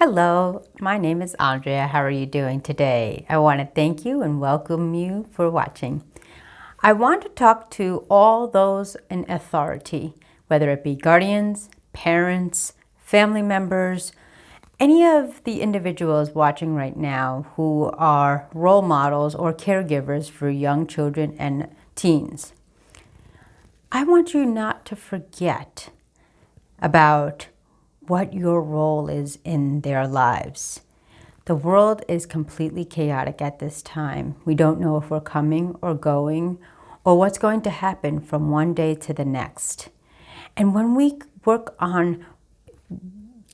Hello, my name is Andrea. How are you doing today? I want to thank you and welcome you for watching. I want to talk to all those in authority, whether it be guardians, parents, family members, any of the individuals watching right now who are role models or caregivers for young children and teens. I want you not to forget about what your role is in their lives. The world is completely chaotic at this time. We don't know if we're coming or going or what's going to happen from one day to the next. And when we work on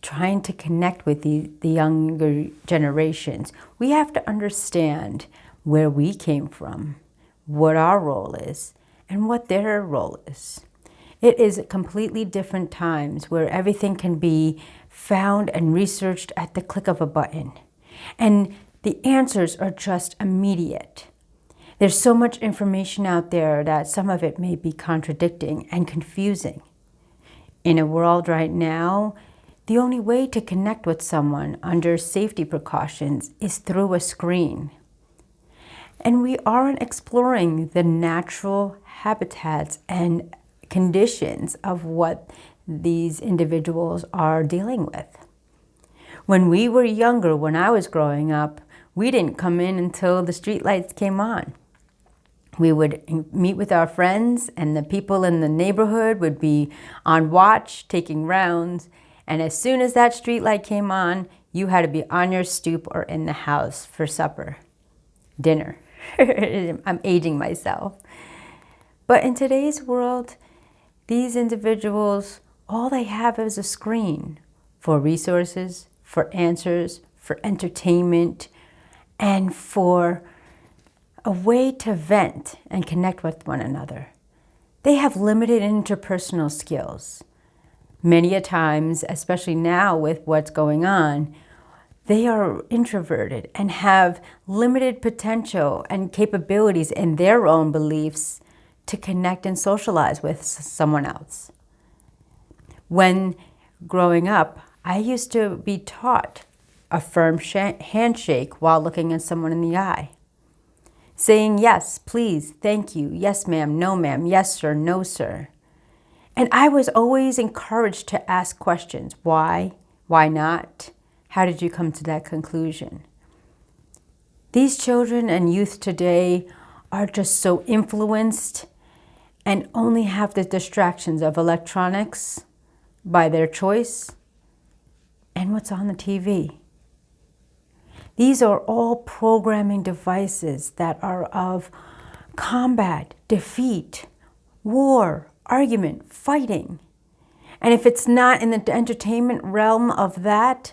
trying to connect with the younger generations, we have to understand where we came from, what our role is, and what their role is. It is completely different times where everything can be found and researched at the click of a button. And the answers are just immediate. There's so much information out there that some of it may be contradicting and confusing. In a world right now, the only way to connect with someone under safety precautions is through a screen. And we aren't exploring the natural habitats and conditions of what these individuals are dealing with. When we were younger, when I was growing up, we didn't come in until the streetlights came on. We would meet with our friends, and the people in the neighborhood would be on watch, taking rounds, and as soon as that streetlight came on, you had to be on your stoop or in the house for supper, dinner. I'm aging myself. But in today's world, these individuals, all they have is a screen for resources, for answers, for entertainment, and for a way to vent and connect with one another. They have limited interpersonal skills. Many a times, especially now with what's going on, they are introverted and have limited potential and capabilities in their own beliefs to connect and socialize with someone else. When growing up, I used to be taught a firm handshake while looking at someone in the eye. Saying yes, please, thank you, yes ma'am, no ma'am, yes sir, no sir. And I was always encouraged to ask questions. Why? Why not? How did you come to that conclusion? These children and youth today are just so influenced and only have the distractions of electronics by their choice and what's on the TV. These are all programming devices that are of combat, defeat, war, argument, fighting. And if it's not in the entertainment realm of that,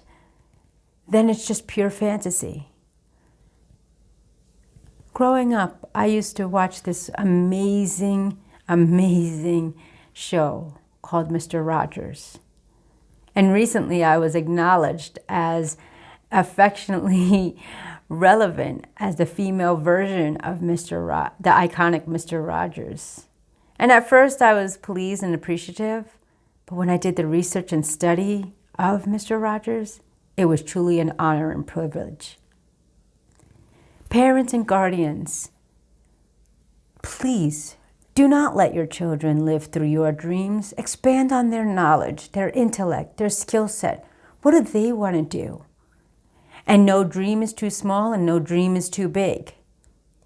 then it's just pure fantasy. Growing up, I used to watch this amazing show called Mr. Rogers. And recently I was acknowledged as affectionately relevant as the female version of the iconic Mr. Rogers. And at first I was pleased and appreciative, but when I did the research and study of Mr. Rogers, it was truly an honor and privilege. Parents and guardians, please do not let your children live through your dreams. Expand on their knowledge, their intellect, their skill set. What do they want to do? And no dream is too small and no dream is too big.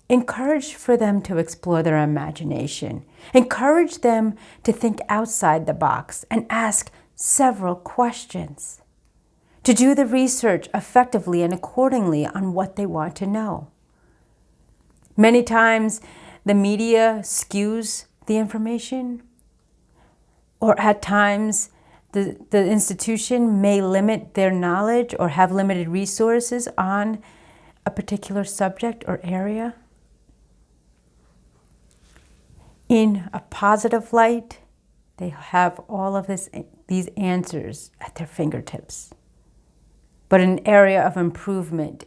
Encourage for them to explore their imagination. Encourage them to think outside the box and ask several questions. To do the research effectively and accordingly on what they want to know. Many times, the media skews the information, or at times the institution may limit their knowledge or have limited resources on a particular subject or area. In a positive light, they have all of these answers at their fingertips. But an area of improvement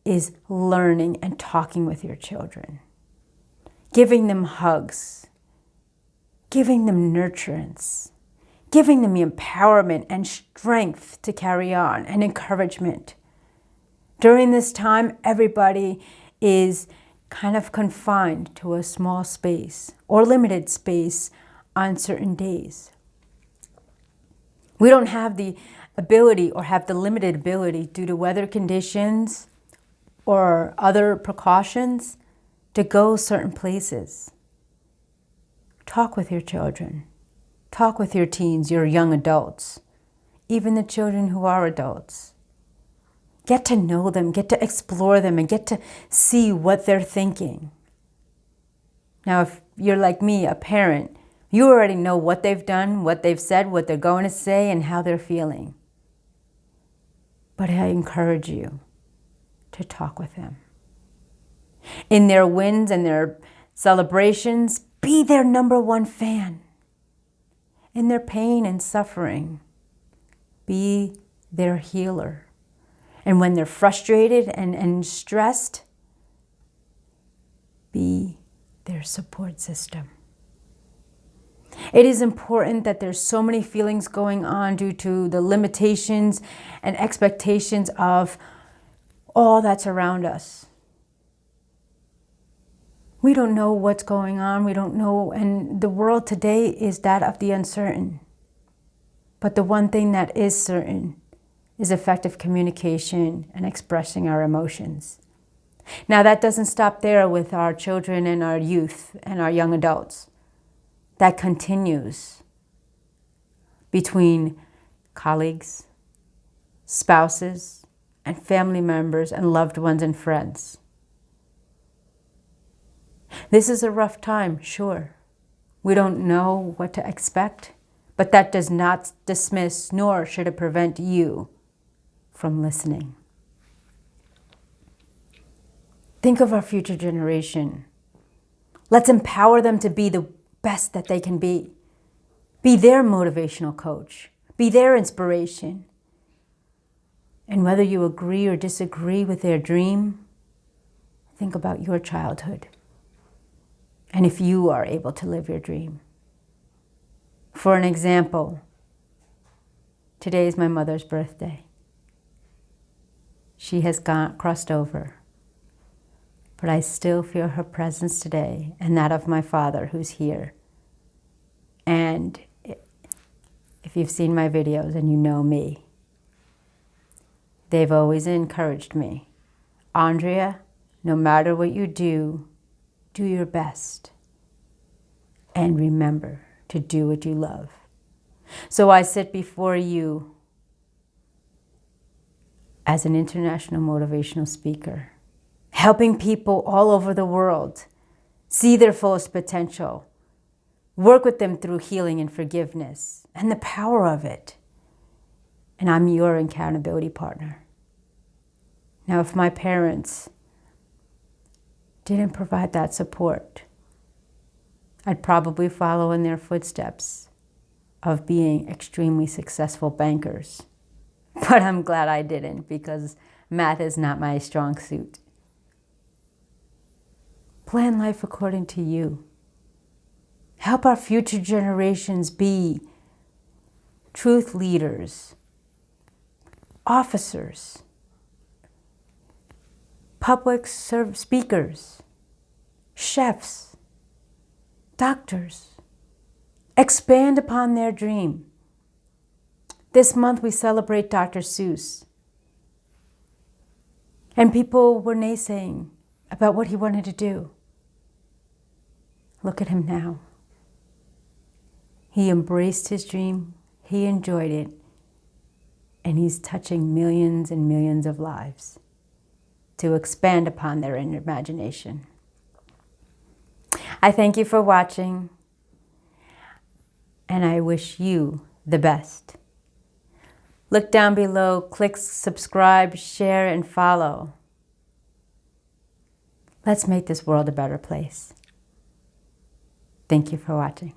is learning and talking with your children. Giving them hugs, giving them nurturance, giving them the empowerment and strength to carry on and encouragement. During this time, everybody is kind of confined to a small space or limited space on certain days. We don't have the ability or have the limited ability due to weather conditions or other precautions to go certain places. Talk with your children. Talk with your teens, your young adults, even the children who are adults. Get to know them, get to explore them, and get to see what they're thinking. Now, if you're like me, a parent, you already know what they've done, what they've said, what they're going to say, and how they're feeling. But I encourage you to talk with them. In their wins and their celebrations, be their #1 fan. In their pain and suffering, be their healer. And when they're frustrated and stressed, be their support system. It is important that there's so many feelings going on due to the limitations and expectations of all that's around us. We don't know what's going on. We don't know. And the world today is that of the uncertain. But the one thing that is certain is effective communication and expressing our emotions. Now, that doesn't stop there with our children and our youth and our young adults. That continues between colleagues, spouses, and family members and loved ones and friends. This is a rough time, sure. We don't know what to expect, but that does not dismiss, nor should it prevent you from listening. Think of our future generation. Let's empower them to be the best that they can be. Be their motivational coach. Be their inspiration. And whether you agree or disagree with their dream, think about your childhood. And if you are able to live your dream. For an example, today is my mother's birthday. She has crossed over. But I still feel her presence today and that of my father who's here. And if you've seen my videos and you know me, they've always encouraged me. Andrea, no matter what you do your best. And remember to do what you love. So I sit before you as an international motivational speaker, helping people all over the world see their fullest potential, work with them through healing and forgiveness and the power of it. And I'm your accountability partner. Now, if my parents didn't provide that support, I'd probably follow in their footsteps of being extremely successful bankers. But I'm glad I didn't, because math is not my strong suit. Plan life according to you. Help our future generations be truth leaders, officers, public speakers, chefs, doctors. Expand upon their dream. This month we celebrate Dr. Seuss. And people were naysaying about what he wanted to do. Look at him now. He embraced his dream, he enjoyed it, and he's touching millions and millions of lives to expand upon their imagination. I thank you for watching, and I wish you the best. Look down below, click subscribe, share, and follow. Let's make this world a better place. Thank you for watching.